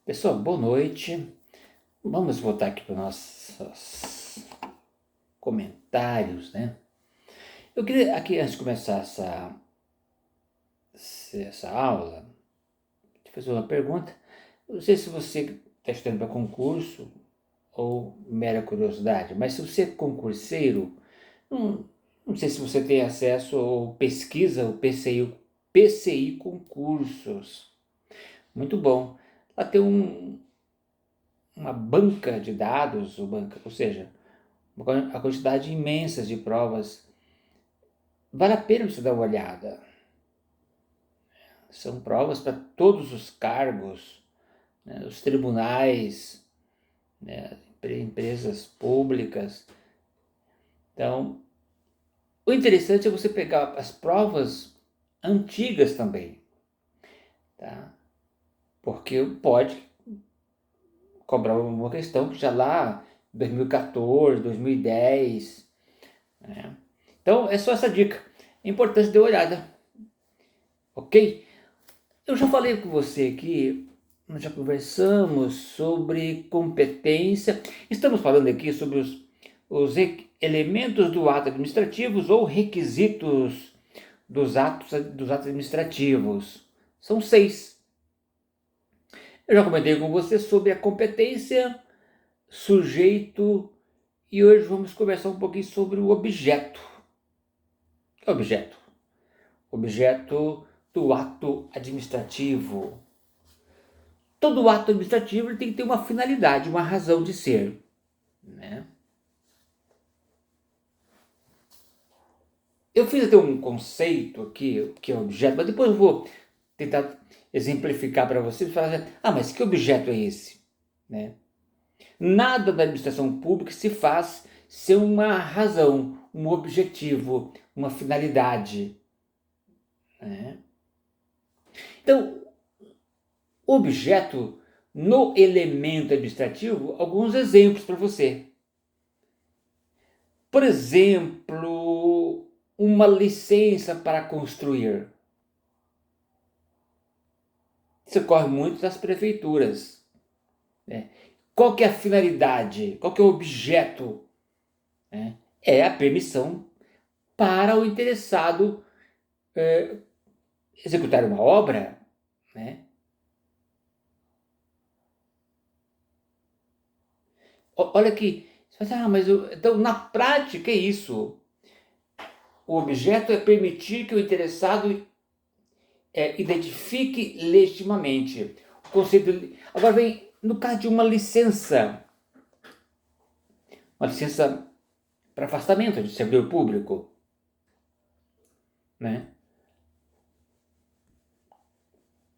Pessoal, boa noite. Vamos voltar aqui para os nossos comentários, né? Eu queria aqui, antes de começar essa aula, te fazer uma pergunta. Não sei se você está estudando para concurso ou mera curiosidade, mas se você é concurseiro, não, não sei se você tem acesso ou pesquisa o PCI Concursos. Muito bom. Lá tem uma banca de dados, ou seja, a quantidade imensa de provas. Vale a pena você dar uma olhada. São provas para todos os cargos, né, os tribunais, né, empresas públicas. Então, o interessante é você pegar as provas antigas também, tá? Porque pode cobrar uma questão que já lá 2014, 2010, né? Então, é só essa dica. É importante dar uma olhada, ok? Eu já falei com você aqui, nós já conversamos sobre competência. Estamos falando aqui sobre os elementos do ato administrativo ou requisitos dos atos administrativos. São 6. Eu já comentei com você sobre a competência, sujeito, e hoje vamos conversar um pouquinho sobre o objeto. O que é objeto? Objeto do ato administrativo. Todo ato administrativo tem que ter uma finalidade, uma razão de ser, né? Eu fiz até um conceito aqui, que é objeto, mas depois eu vou tentar exemplificar para vocês e falar assim, mas que objeto é esse? Né? Nada da administração pública se faz sem uma razão, um objetivo, uma finalidade, né? Então, objeto no elemento administrativo, alguns exemplos para você. Por exemplo, uma licença para construir. Isso ocorre muito nas prefeituras, né? Qual que é a finalidade? Qual que é o objeto? Né? É a permissão para o interessado executar uma obra, né? Olha aqui, você fala assim, mas então na prática é isso. O objeto é permitir que o interessado identifique legitimamente. O conceito. Agora vem no caso de uma licença para afastamento de servidor público, né?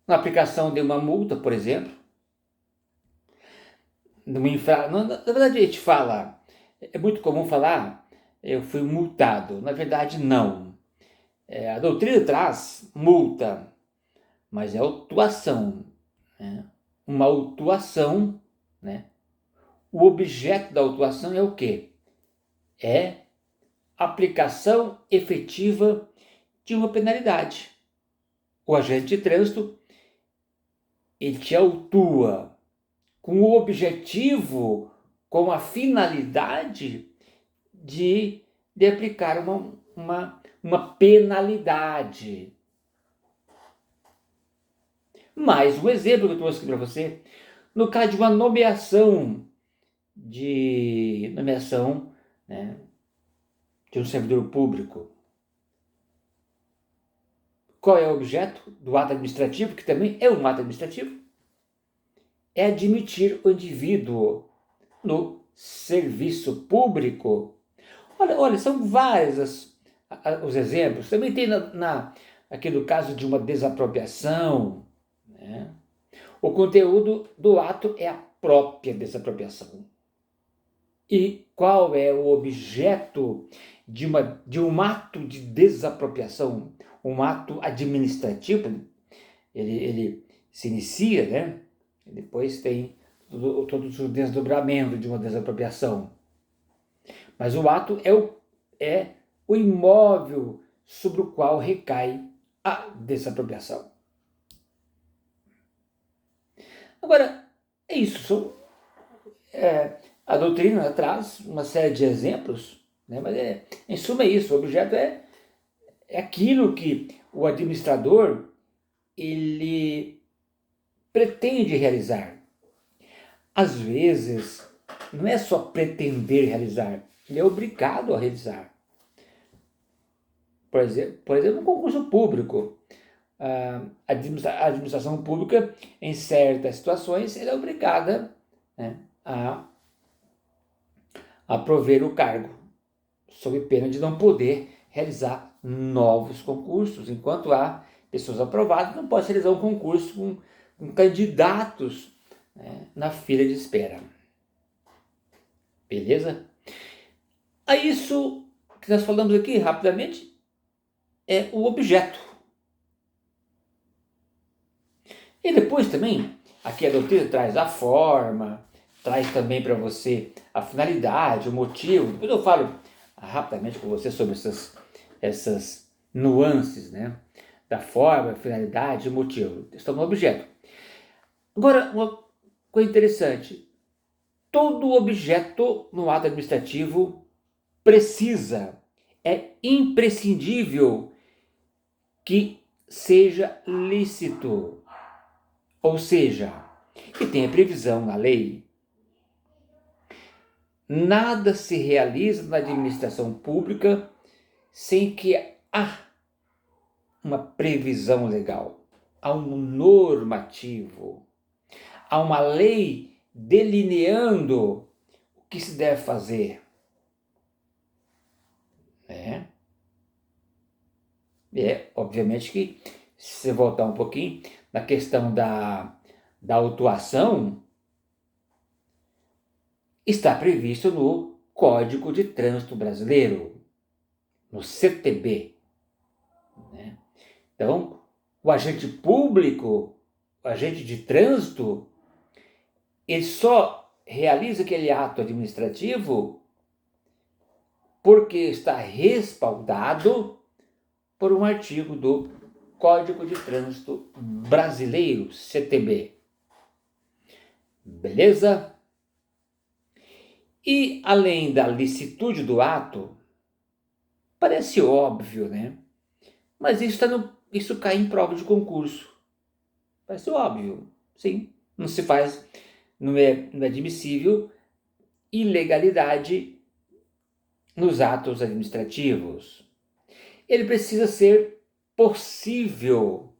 Na aplicação de uma multa, por exemplo, na verdade a gente fala, é muito comum falar, eu fui multado. Na verdade, não. A doutrina traz multa, mas é autuação, né? Uma autuação, né? O objeto da autuação é o quê? É aplicação efetiva de uma penalidade. O agente de trânsito, ele te autua com o objetivo, com a finalidade de aplicar uma penalidade. Mais um exemplo que eu trouxe aqui para você, no caso de uma nomeação, né, de um servidor público. Qual é o objeto do ato administrativo, que também é um ato administrativo? É admitir o indivíduo no serviço público. Olha, são vários os exemplos. Também tem aqui no caso de uma desapropriação, né? O conteúdo do ato é a própria desapropriação. E qual é o objeto de um ato de desapropriação? Um ato administrativo, ele se inicia, né? E depois tem todos os desdobramentos de uma desapropriação. Mas o ato é o imóvel sobre o qual recai a desapropriação. Agora, isso. A doutrina traz uma série de exemplos, né? Mas em suma é isso. O objeto é aquilo que o administrador ele pretende realizar. Às vezes, não é só pretender realizar, ele é obrigado a realizar. Por exemplo, um concurso público. A administração pública, em certas situações, ela é obrigada, né, a prover o cargo, sob pena de não poder realizar novos concursos. Enquanto há pessoas aprovadas, não pode realizar um concurso com candidatos, né, na fila de espera. Beleza? A isso que nós falamos aqui rapidamente é o objeto. E depois também, aqui a doutrina traz a forma, traz também para você a finalidade, o motivo. Depois eu falo rapidamente com você sobre essas nuances, né? Da forma, finalidade e motivo. Estão no objeto. Agora, uma coisa interessante. Todo objeto no ato administrativo é imprescindível que seja lícito. Ou seja, que tenha previsão na lei. Nada se realiza na administração pública sem que há uma previsão legal, há um normativo, há uma lei delineando o que se deve fazer. Obviamente que, se você voltar um pouquinho na questão da autuação, está previsto no Código de Trânsito Brasileiro, no CTB. Né? Então, o agente público, o agente de trânsito, ele só realiza aquele ato administrativo porque está respaldado por um artigo do Código de Trânsito Brasileiro, CTB. Beleza? E além da licitude do ato, parece óbvio, né? Mas isso cai em prova de concurso. Parece óbvio, sim. Não é admissível ilegalidade nos atos administrativos. Ele precisa ser possível.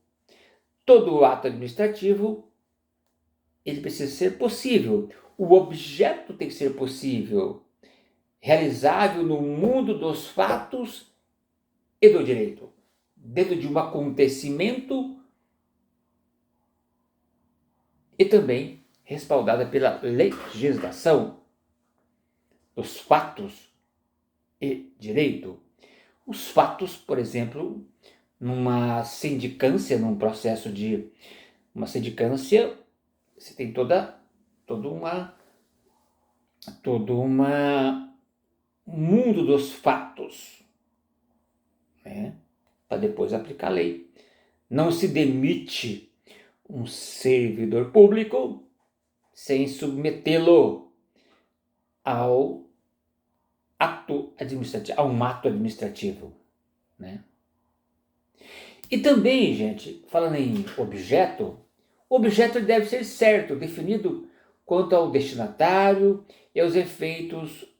Todo ato administrativo, ele precisa ser possível. O objeto tem que ser possível, realizável no mundo dos fatos e do direito, dentro de um acontecimento e também respaldada pela legislação dos fatos e direito. Os fatos, por exemplo, numa sindicância, num processo de uma sindicância, você tem todo uma mundo dos fatos, né, para depois aplicar a lei. Não se demite um servidor público sem submetê-lo ao ato administrativo, a um ato administrativo, né? E também, gente, falando em objeto, o objeto deve ser certo, definido quanto ao destinatário e aos efeitos,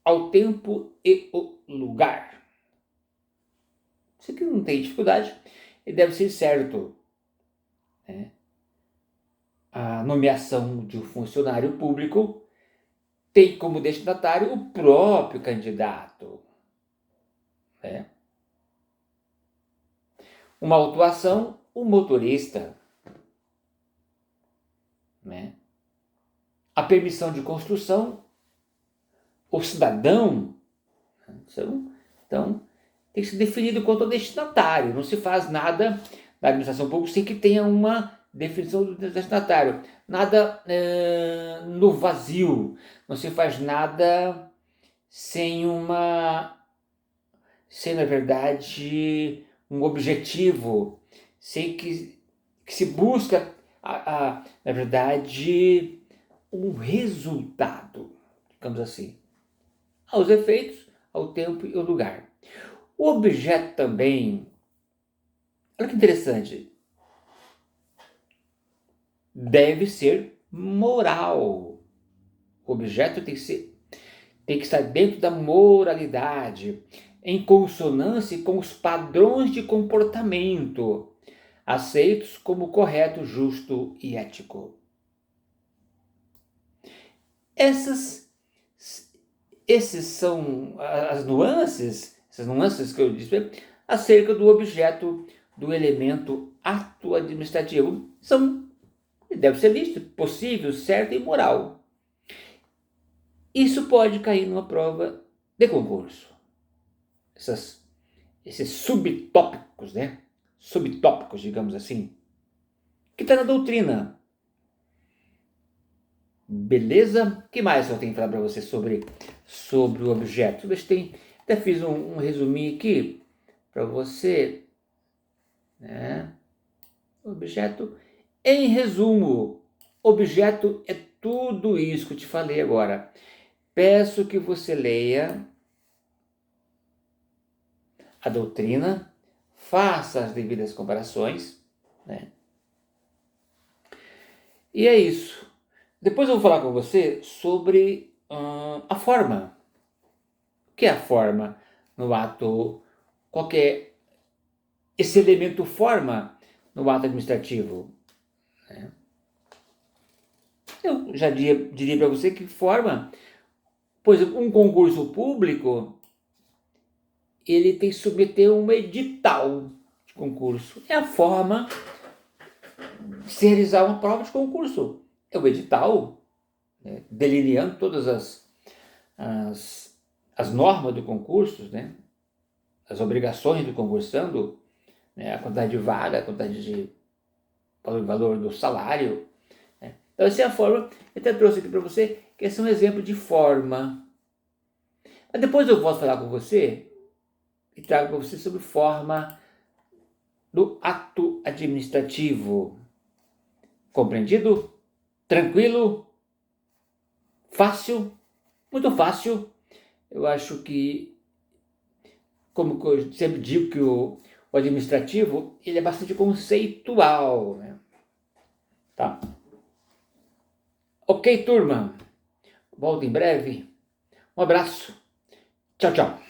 ao tempo e o lugar. Isso aqui não tem dificuldade, ele deve ser certo, né? A nomeação de um funcionário público tem como destinatário o próprio candidato, né? Uma autuação, o motorista, né? A permissão de construção, o cidadão. Então, tem que ser definido quanto ao destinatário. Não se faz nada na administração pública sem que tenha uma definição do destinatário. Nada no vazio. Não se faz nada sem na verdade, um objetivo, sem que se busca na verdade, um resultado, digamos assim, aos efeitos, ao tempo e ao lugar. O objeto também, olha que interessante, deve ser moral. O objeto tem que estar dentro da moralidade, em consonância com os padrões de comportamento aceitos como correto, justo e ético. Esses são essas nuances que eu disse acerca do objeto do elemento ato administrativo. Deve ser lícito, possível, certo e moral. Isso pode cair numa prova de concurso. Esses subtópicos, né? Subtópicos, digamos assim, que está na doutrina. Beleza? O que mais eu tenho que falar para você sobre o objeto? Até fiz um resuminho aqui para você, né? Objeto, em resumo, objeto é tudo isso que eu te falei agora. Peço que você leia a doutrina, faça as devidas comparações, né? E é isso. Depois eu vou falar com você sobre a forma. O que é a forma no ato? Qual que é esse elemento forma no ato administrativo? Né? Eu já diria para você que forma, por exemplo, um concurso público, ele tem que submeter um edital de concurso. É a forma de se realizar uma prova de concurso. É o edital, né, delineando todas as normas do concurso, né, as obrigações do concursando, né, a quantidade de vaga, a quantidade de valor do salário. Né. Então essa é a forma. Eu até trouxe aqui para você, que esse é um exemplo de forma. Mas depois eu volto falar com você e trago para você sobre forma do ato administrativo. Compreendido? Tranquilo? Fácil? Muito fácil. Eu acho que, como eu sempre digo, que o administrativo ele é bastante conceitual, né? Tá? Ok, turma. Volto em breve. Um abraço. Tchau, tchau.